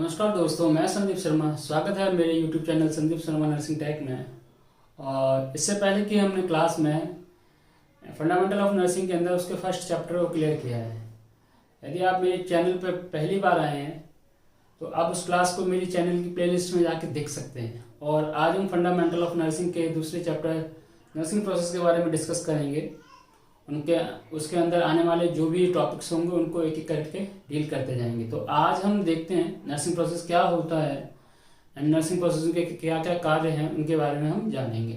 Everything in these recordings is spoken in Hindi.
नमस्कार दोस्तों, मैं संदीप शर्मा। स्वागत है मेरे YouTube channel Sandeep Sharma nursing tech में। और इससे पहले कि हमने क्लास में फंडामेंटल ऑफ नर्सिंग के अंदर उसके फर्स्ट चैप्टर को क्लियर किया है। यदि आप मेरे चैनल पर पहली बार आए हैं तो आप उस क्लास को मेरी चैनल की प्लेलिस्ट में जाके देख सकते हैं। और आज हम फंडामेंटल ऑफ नर्सिंग के दूसरे चैप्टर नर्सिंग प्रोसेस के बारे में डिस्कस करेंगे। उसके अंदर आने वाले जो भी टॉपिक्स होंगे उनको एक एक करके डील करते जाएंगे। तो आज हम देखते हैं नर्सिंग प्रोसेस क्या होता है एंड नर्सिंग प्रोसेस के क्या क्या कार्य हैं उनके बारे में हम जानेंगे।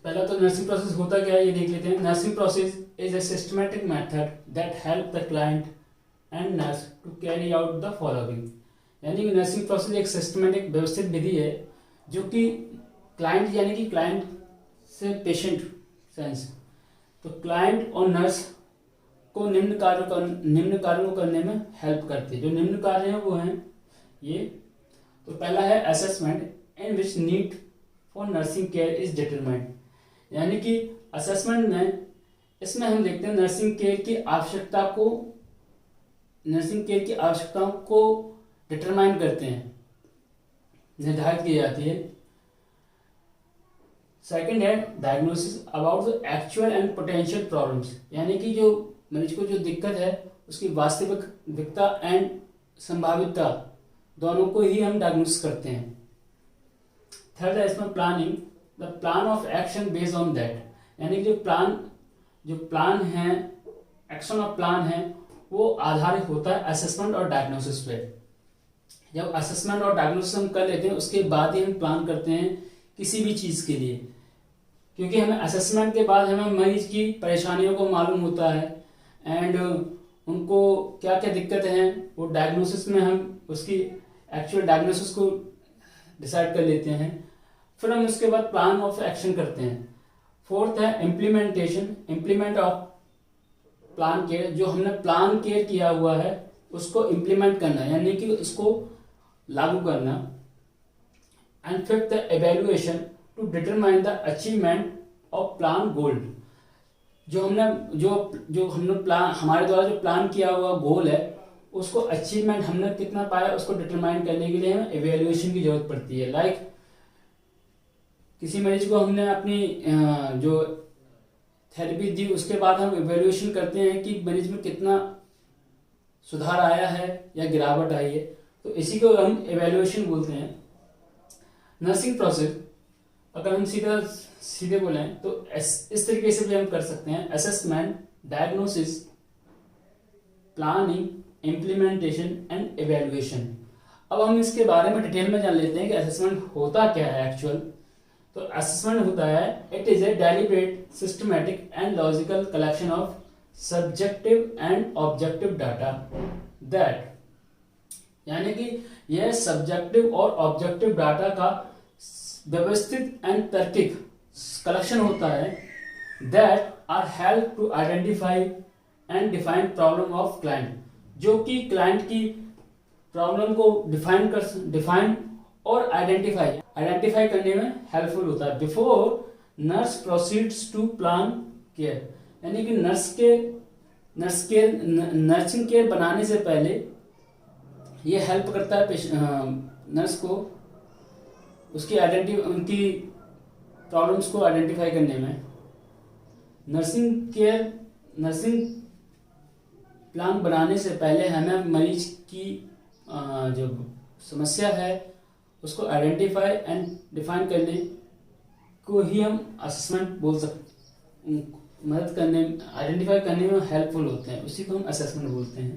पहला तो नर्सिंग प्रोसेस होता क्या है ये देख लेते हैं। Nursing process is a systematic method that help the client and nurse to carry out the following. यानी कि नर्सिंग प्रोसेस एक सिस्टमैटिक व्यवस्थित विधि है जो कि क्लाइंट यानी कि क्लाइंट से पेशेंट सेंस तो क्लाइंट और नर्स को निम्न कार्यों को करने में हेल्प करती है। जो निम्न कार्य हैं वो हैं ये। तो पहला है assessment in which need for nursing care is determined. यानी कि असेसमेंट में इसमें हम देखते हैं नर्सिंग केयर की आवश्यकताओं को डिटरमाइन करते हैं, निर्धारित की जाती है। सेकेंड है diagnosis about the actual and potential problems. यानी कि जो मरीज को जो दिक्कत है उसकी वास्तविकता एंड संभावितता दोनों को ही हम डायग्नोसिस करते हैं। थर्ड है इसमें planning the plan of action based on that. यानी कि जो प्लान है, एक्शन ऑफ प्लान है, वो आधारित होता है असेसमेंट और डायग्नोसिस पे। जब असेसमेंट और डायग्नोसिस हम कर लेते हैं उसके बाद ही हम प्लान करते हैं किसी भी चीज के लिए, क्योंकि हमें असेसमेंट के बाद हमें मरीज की परेशानियों को मालूम होता है एंड उनको क्या क्या दिक्कतें हैं वो डायग्नोसिस में हम उसकी एक्चुअल डायग्नोसिस को डिसाइड कर लेते हैं। फिर हम उसके बाद प्लान ऑफ एक्शन करते हैं। फोर्थ है इम्प्लीमेंट ऑफ प्लान केयर। जो हमने प्लान केयर किया हुआ है उसको इम्प्लीमेंट करना, यानी कि उसको लागू करना। एंड फिफ्थ है evaluation to determine the achievement of plan goal. जो हमने प्लान हमारे द्वारा जो प्लान किया हुआ गोल है उसको अचीवमेंट हमने कितना पाया उसको डिटरमाइन करने के लिए हमें एवेल्युएशन की जरूरत पड़ती है। लाइक किसी मरीज को हमने अपनी जो थेरेपी दी उसके बाद हम एवेल्युएशन करते हैं कि मरीज में कितना सुधार आया है या गिरावट आई है, तो इसी को हम एवेल्युएशन बोलते हैं। नर्सिंग प्रोसेस अगर हम सीधे बोलें तो इस तरीके से भी हम कर सकते हैं। Assessment, diagnosis, planning, implementation and evaluation. अब हम इसके बारे में डिटेल में जान लेते हैं कि असेसमेंट होता क्या है एक्चुअल। तो असेसमेंट होता है it is a deliberate, systematic and logical collection of subjective and objective data that. यानी कि यह सब्जेक्टिव और ऑब्जेक्टिव डाटा का व्यवस्थित एंड तार्किक कलेक्शन होता है that are help to identify and define problem of client. जो कि क्लाइंट की प्रॉब्लम को डिफाइन और आइडेंटिफाई करने में हेल्पफुल होता है before nurse proceeds to plan care. यानी कि नर्सिंग केयर बनाने से पहले ये हेल्प करता है नर्स को उनकी प्रॉब्लम्स को आइडेंटिफाई करने में। नर्सिंग प्लान बनाने से पहले हमें मरीज की जो समस्या है उसको आइडेंटिफाई एंड डिफाइन करने को ही हम असेसमेंट बोल सकते, आइडेंटिफाई करने में हेल्पफुल होते हैं, उसी को हम असेसमेंट बोलते हैं।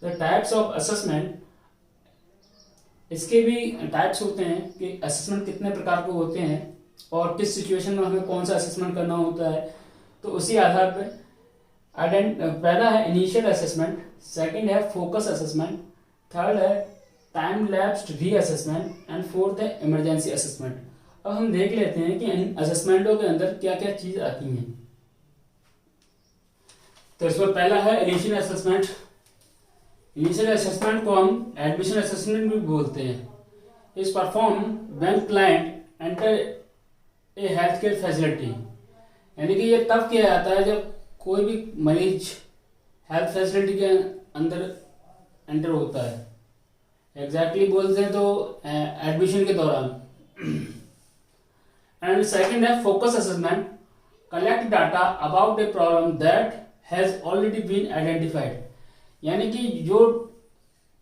द टाइप्स ऑफ असेसमेंट, इसके भी टाइप्स होते हैं कि असेसमेंट कितने प्रकार के होते हैं और किस सिचुएशन में हमें कौन सा असेसमेंट करना होता है। तो उसी आधार पर पहला है इनिशियल असेसमेंट, सेकंड है फोकस असेसमेंट, थर्ड है time lapsed reassessment and fourth है इमरजेंसी असेसमेंट। अब हम देख लेते हैं कि इन असेसमेंटों के अंदर क्या क्या चीज आती हैं। तो इसमें पहला है इनिशियल असेसमेंट। इनिशियल असेसमेंट को हम एडमिशन असेसमेंट भी बोलते हैं। Is perform when client enter a health care facility. यानी कि ये तब किया जाता है जब कोई भी मरीज हेल्थ फैसिलिटी के अंदर एंटर होता है, एग्जैक्टली बोलते हैं तो एडमिशन के दौरान। एंड सेकंड है focus assessment, collect data about a problem that has already been identified, यानी कि जो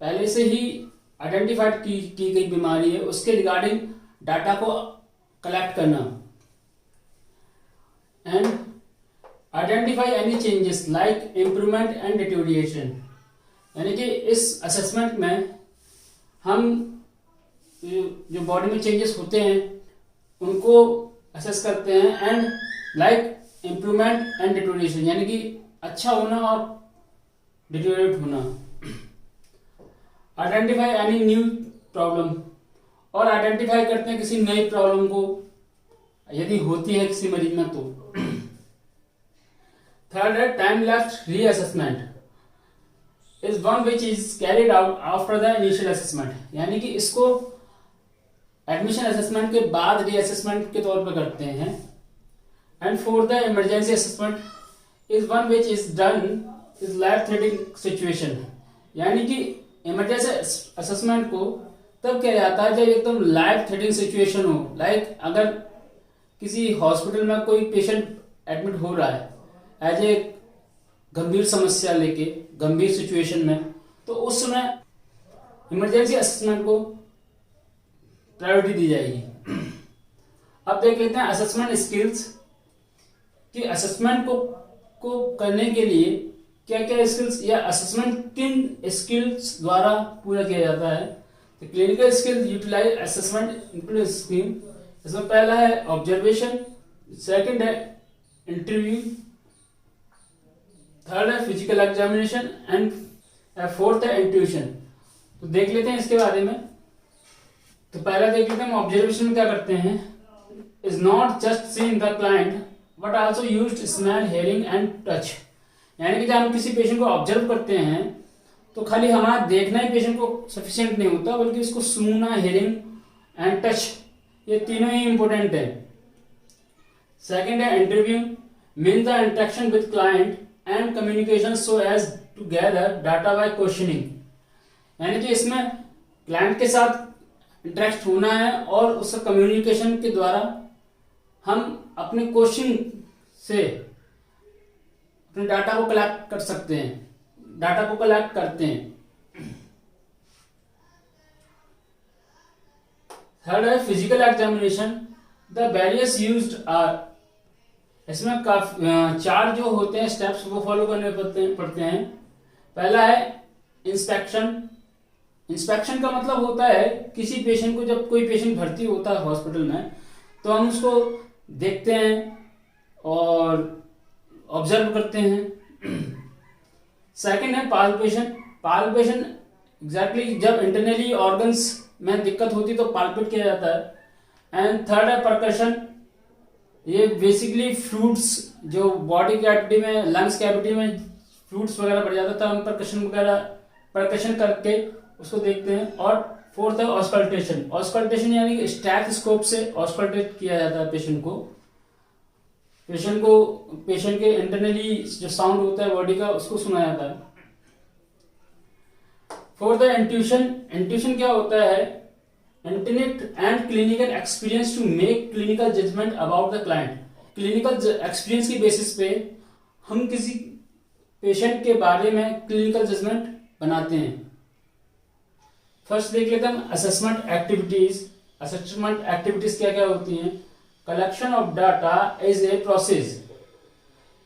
पहले से ही आइडेंटिफाइड की गई बीमारी है उसके रिगार्डिंग डाटा को कलेक्ट करना। And identify any changes like improvement and deterioration, यानी कि इस असेसमेंट में हम जो बॉडी में चेंजेस होते हैं उनको असेस करते हैं। And like improvement and deterioration, यानी कि अच्छा होना और डिटोरिएट होना। आइडेंटिफाई एनी न्यू प्रॉब्लम, और आइडेंटिफाई करते हैं किसी नई प्रॉब्लम को यदि होती है किसी मरीज में तो। थर्ड है time left reassessment is one which is carried out after the initial assessment, यानी कि इसको एडमिशन असेसमेंट के बाद रीअसेसमेंट के तौर पर करते हैं। And fourth the emergency assessment is one which is done is life threatening situation, यानी कि इमरजेंसी असेसमेंट को तब किया जाता है जब एकदम लाइफ थ्रेटनिंग सिचुएशन हो। लाइक अगर किसी हॉस्पिटल में कोई पेशेंट एडमिट हो रहा है एज ए गंभीर समस्या लेके गंभीर सिचुएशन में, तो उस समय इमरजेंसी असेसमेंट को प्रायोरिटी दी जाएगी। अब देख लेते हैं असेसमेंट स्किल्स कि असेसमेंट को करने के लिए क्या क्या स्किल्स या असेसमेंट किन स्किल्स द्वारा पूरा किया जाता है। तो clinical skill utilise assessment include scheme, इसमें पहला है ऑब्जर्वेशन, सेकंड है इंटरव्यू, थर्ड है फिजिकल एग्जामिनेशन एंड फोर्थ है इंट्यूशन। तो देख लेते हैं इसके बारे में। तो पहला देख लेते हैं ऑब्जर्वेशन में क्या करते हैं। Is not just seen the client but also used smell hearing and touch, यानी कि जब हम किसी पेशेंट को ऑब्जर्व करते हैं तो खाली हमारा देखना ही पेशेंट को सफिशिएंट नहीं होता, बल्कि उसको सूंघना, हियरिंग एंड टच, ये तीनों ही इंपॉर्टेंट है। सेकंड है interview, mean the interaction with client and communication so as to gather data by questioning, यानी कि इसमें क्लाइंट के साथ इंटरेक्ट होना है और उसका कम्युनिकेशन के द्वारा हम अपने क्वेश्चन से अपने डाटा को कलेक्ट कर सकते हैं, डाटा को कलेक्ट करते हैं। थर्ड है physical examination, the various used are, इसमें चार जो होते हैं स्टेप्स वो फॉलो करने पड़ते हैं। पहला है इंस्पेक्शन, इंस्पेक्शन का मतलब होता है किसी पेशेंट को, जब कोई पेशेंट भर्ती होता है हॉस्पिटल में तो हम उसको देखते हैं और ऑब्जर्व करते हैं। सेकंड है पाल्पेशन, पाल्पेशन एग्जैक्टली जब इंटरनली ऑर्गन्स में दिक्कत होती तो पाल्पेट किया जाता है। एंड थर्ड है परकशन, ये बेसिकली फ्लूइड्स जो बॉडी कैविटी में, लंग्स कैविटी में फ्लूइड्स वगैरह बढ़ जाता था, हम परकशन करके उसको देखते हैं। और फोर्थ है ऑस्कल्टेशन, ऑस्कल्टेशन यानी कि स्टेथोस्कोप से ऑस्कल्टेट किया जाता है पेशेंट को, पेशेंट के इंटरनली जो साउंड होता है बॉडी का उसको सुना जाता है। फोर्थ है इंट्यूशन, इंट्यूशन क्या होता है, internet and clinical experience to make clinical judgement about the client, clinical experience की बेसिस पे हम किसी पेशेंट के बारे में क्लिनिकल जजमेंट बनाते हैं। फर्स्ट देख लेते हैं असेसमेंट एक्टिविटीज। असेसमेंट एक्टिविटीज क्या क्या होती हैं। Collection of data is a process,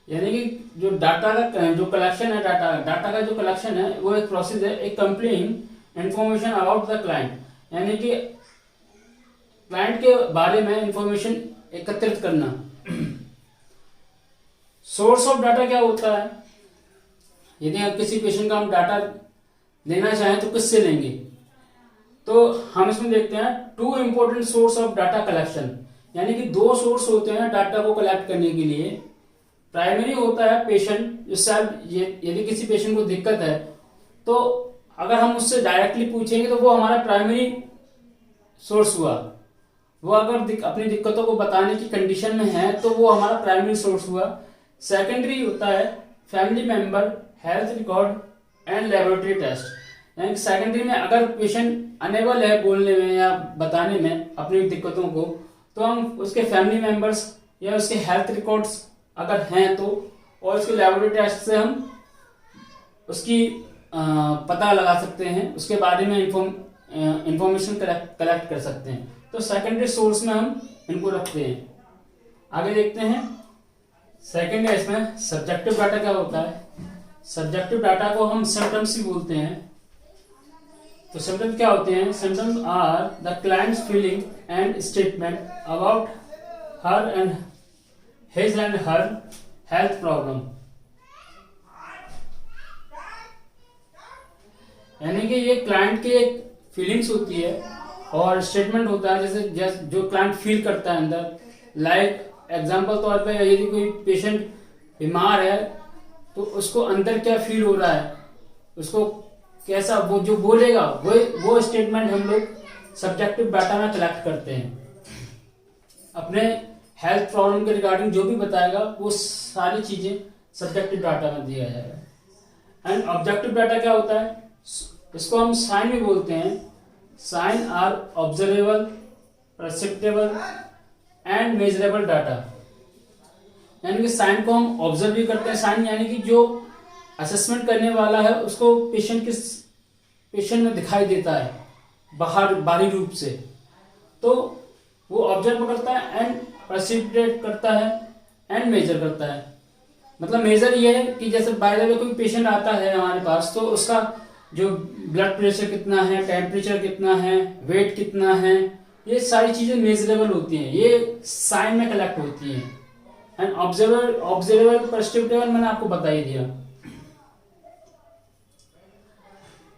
यानी कि जो डाटा का जो कलेक्शन है, डाटा का जो कलेक्शन है वो एक प्रोसेस है। एक complete information about the client, यानी कि क्लाइंट के बारे में इंफॉर्मेशन एकत्रित करना। सोर्स ऑफ डाटा क्या होता है, यदि हम किसी पेशेंट का हम डाटा लेना चाहें तो किससे लेंगे, तो हम इसमें देखते हैं two important source of data collection, यानी कि दो सोर्स होते हैं डाटा को कलेक्ट करने के लिए। प्राइमरी होता है पेशेंट, जो यदि किसी पेशेंट को दिक्कत है तो अगर हम उससे डायरेक्टली पूछेंगे तो वो हमारा प्राइमरी सोर्स हुआ। वो अगर अपनी दिक्कतों को बताने की कंडीशन में है तो वो हमारा प्राइमरी सोर्स हुआ। सेकेंडरी होता है family member, health record and laboratory test, यानी सेकेंडरी में अगर पेशेंट अनेबल है बोलने में या बताने में अपनी दिक्कतों को, तो हम उसके फैमिली मेंबर्स या उसके हेल्थ रिकॉर्ड्स अगर हैं तो, और उसके लेबोरेटरी टेस्ट से हम उसकी पता लगा सकते हैं, उसके बारे में इंफॉर्मेशन कलेक्ट कर सकते हैं। तो सेकेंडरी सोर्स में हम इनको रखते हैं। आगे देखते हैं सेकेंड है, इसमें सब्जेक्टिव डाटा क्या होता है। सब्जेक्टिव डाटा को हम सिम्टम्स भी बोलते हैं। तो सिम्टम्स क्या होते हैं? Symptoms are the client's feeling and statement about her and his and her health problem. यानी कि ये क्लाइंट की एक फीलिंग्स होती है और स्टेटमेंट होता है, जैसे जो क्लाइंट फील करता है अंदर। लाइक एग्जांपल तौर पे यदि कोई पेशेंट बीमार है तो उसको अंदर क्या फील हो रहा है, उसको कैसा, वो जो बोलेगा वो स्टेटमेंट हम लोग सब्जेक्टिव डाटा में कलेक्ट करते हैं। अपने हेल्थ प्रॉब्लम के रिगार्डिंग जो भी बताएगा वो सारी चीजें सब्जेक्टिव डाटा में दिया जाएगा। एंड ऑब्जेक्टिव डाटा क्या होता है? इसको हम साइन भी बोलते हैं। Sign are observable, perceptible and measurable data. यानी कि साइन को हम ऑब्जर्व भी करते हैं। साइन यानी कि जो असेसमेंट करने वाला है उसको पेशेंट में दिखाई देता है बाहरी रूप से, तो वो ऑब्जर्व करता है एंड परसिप्टेट करता है एंड मेजर करता है। मतलब मेजर ये है कि जैसे बाय द वे कोई पेशेंट आता है हमारे पास, तो उसका जो ब्लड प्रेशर कितना है, टेम्परेचर कितना है, वेट कितना है, ये सारी चीजें मेजरेबल होती हैं, ये साइन में कलेक्ट होती हैं। एंड ऑब्जर्वेबल परसिप्टेबल मैंने आपको बता ही दिया।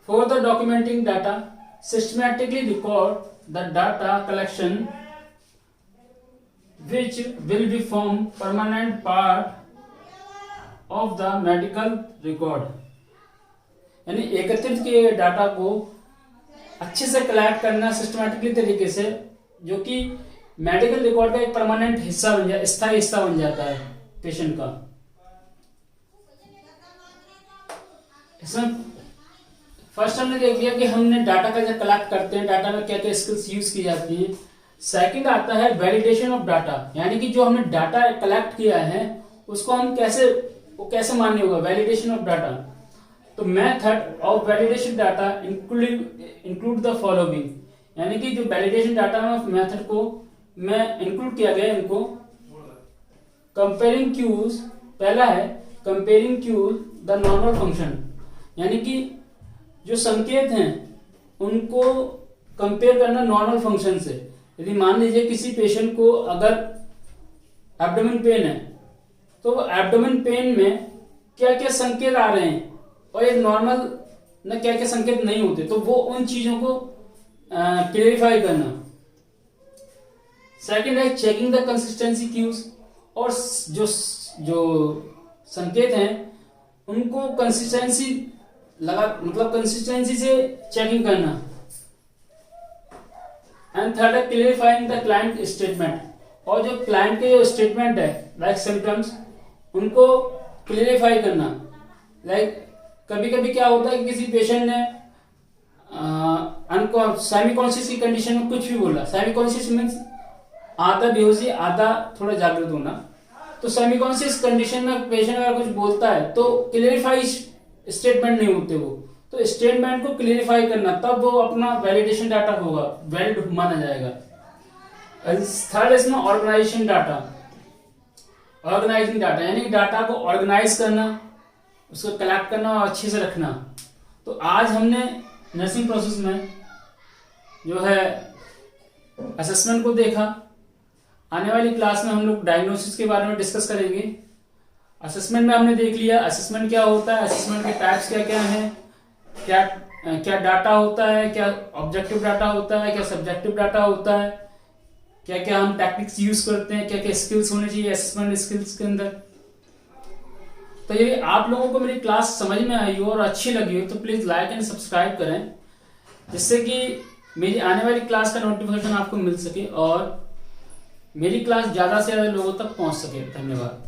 For the documenting data, systematically record the data collection which will be form permanent part of the medical record। यानी एकत्रित किए डाटा को अच्छे से कलेक्ट करना सिस्टमैटिकली तरीके से, जो कि मेडिकल रिकॉर्ड का एक परमानेंट हिस्सा बन जाए, स्थायी हिस्सा बन जाता है पेशेंट का। इसमें फर्स्ट हमने देख लिया कि हमने डाटा का जब कलेक्ट करते हैं, डाटा में क्या क्या स्किल्स यूज की जाती हैं। सेकंड आता है वैलिडेशन ऑफ डाटा, यानी कि जो हमने डाटा कलेक्ट किया है उसको हम कैसे मान्य होगा, वैलिडेशन ऑफ डाटा। तो method of validation data include the following, यानी कि जो वैलिडेशन डाटा में मेथड को मैं इंक्लूड किया गया इनको। कंपेयरिंग क्यूज, पहला है comparing cues the normal function, यानी कि जो संकेत हैं उनको कंपेयर करना नॉर्मल फंक्शन से। यदि मान लीजिए किसी पेशेंट को अगर एब्डोमेन पेन है, तो एब्डोमेन पेन में क्या क्या संकेत आ रहे हैं और एक नॉर्मल में क्या क्या संकेत नहीं होते, तो वो उन चीजों को क्लेरिफाई करना। सेकंड है चेकिंग द कंसिस्टेंसी क्यूज, और जो संकेत हैं उनको कंसिस्टेंसी मतलब कंसिस्टेंसी से चेकिंग करना। एंड थर्ड है क्लियरिफाइंग द क्लाइंट स्टेटमेंट, और जो क्लाइंट के जो स्टेटमेंट है लाइक सिम्टम्स, उनको क्लियरिफाई करना। लाइक कभी कभी क्या होता है कि किसी पेशेंट ने सेमी कॉन्शियस की कंडीशन में कुछ भी बोला। सेमी कॉन्शियस मीन्स आधा बेहोशी आधा थोड़ा जागृत होना। तो सेमी कॉन्शियस कंडीशन में पेशेंट अगर कुछ बोलता है तो क्लियरिफाई स्टेटमेंट नहीं होते वो, तो स्टेटमेंट को क्लियरिफाई करना, तब वो अपना वैलिडेशन डाटा होगा, वैलिड माना जाएगा। थर्ड इसमें ऑर्गेनाइजेशन डाटा, ऑर्गेनाइजिंग डाटा यानी डाटा को ऑर्गेनाइज करना, उसको कलेक्ट करना और अच्छे से रखना। तो आज हमने नर्सिंग प्रोसेस में जो है असेसमेंट को देखा। आने वाली क्लास में हम लोग डायग्नोसिस के बारे में डिस्कस करेंगे। असेसमेंट में हमने देख लिया असेसमेंट क्या होता है, असेसमेंट के टाइप्स क्या क्या हैं, क्या डाटा होता है, क्या ऑब्जेक्टिव डाटा होता है, क्या सब्जेक्टिव डाटा होता है, क्या क्या हम टेक्निक्स यूज करते हैं, क्या क्या स्किल्स होने चाहिए असेसमेंट स्किल्स के अंदर। तो यदि आप लोगों को मेरी क्लास समझ में आई हो और अच्छी लगी हो तो प्लीज लाइक एंड सब्सक्राइब करें, जिससे कि मेरी आने वाली क्लास का नोटिफिकेशन आपको मिल सके और मेरी क्लास ज्यादा से ज्यादा लोगों तक पहुंच सके। धन्यवाद।